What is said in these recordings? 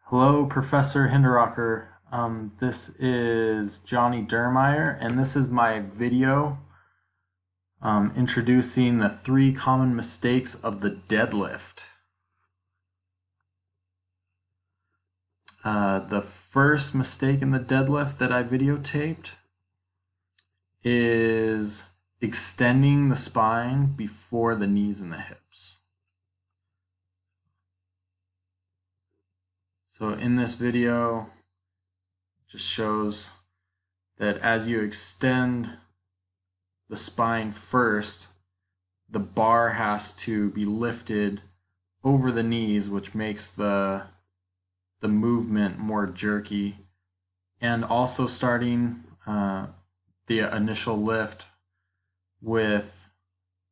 Hello, Professor Hinderocker. This is Johnny Dermeyer, and this is my video introducing the 3 common mistakes of the deadlift. The first mistake in the deadlift that I videotaped is extending the spine before the knees and the hips. So in this video, just shows that as you extend the spine first, the bar has to be lifted over the knees, which makes the movement more jerky, and also starting the initial lift with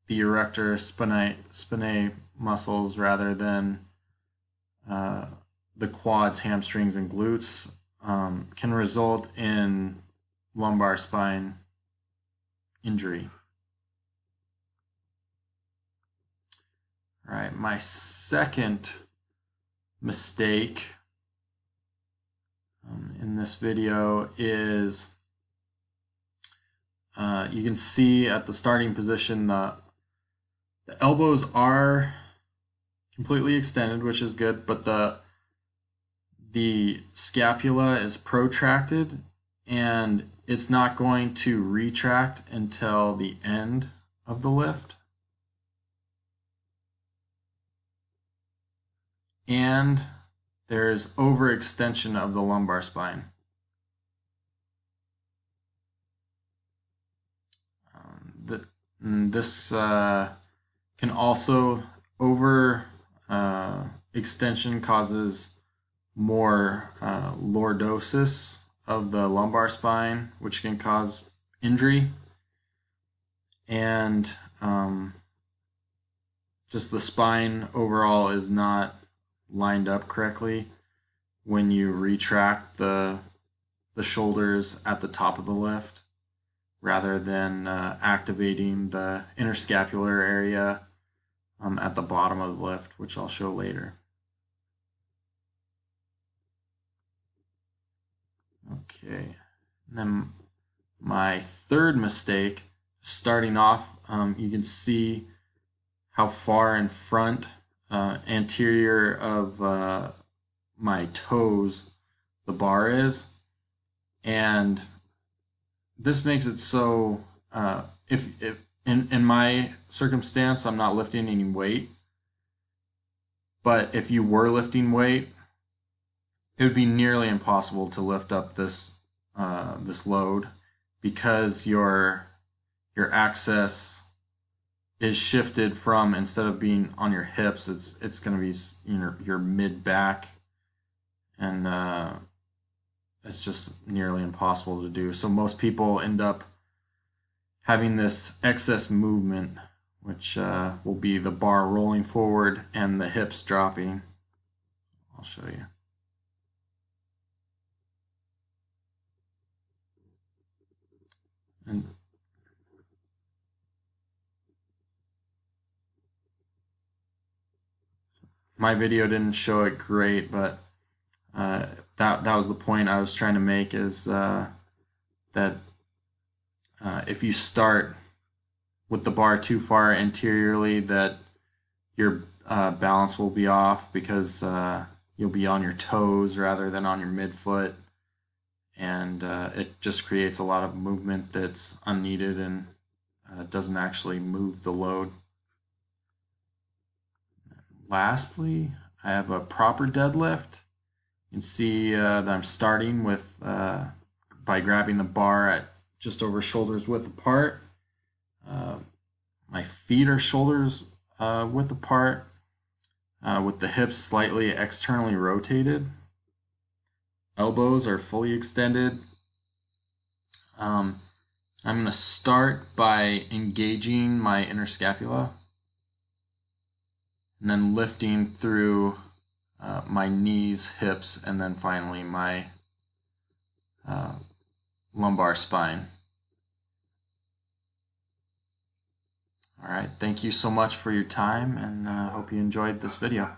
the erector spinae muscles rather than the quads, hamstrings, and glutes can result in lumbar spine injury. All right, my second mistake in this video is you can see at the starting position the elbows are completely extended, which is good, but the scapula is protracted and it's not going to retract until the end of the lift. And there's overextension of the lumbar spine. This can also extension causes more lordosis of the lumbar spine, which can cause injury, and just the spine overall is not lined up correctly when you retract the shoulders at the top of the lift rather than activating the interscapular area at the bottom of the lift, which I'll show later. Okay, and then my third mistake, starting off, you can see how far in front, anterior of my toes, the bar is, and this makes it so if in my circumstance I'm not lifting any weight, but if you were lifting weight, it would be nearly impossible to lift up this this load because your axis is shifted from, instead of being on your hips, it's going to be your mid back, and it's just nearly impossible to do. So most people end up having this excess movement, which will be the bar rolling forward and the hips dropping. I'll show you. And my video didn't show it great, but that was the point I was trying to make, is that if you start with the bar too far anteriorly, that your balance will be off because you'll be on your toes rather than on your midfoot, and it just creates a lot of movement that's unneeded and doesn't actually move the load. Lastly, I have a proper deadlift. You can see that I'm starting with by grabbing the bar at just over shoulders width apart. My feet are shoulders width apart, with the hips slightly externally rotated. Elbows are fully extended. I'm going to start by engaging my inner scapula and then lifting through my knees, hips, and then finally my lumbar spine. All right, thank you so much for your time, and I hope you enjoyed this video.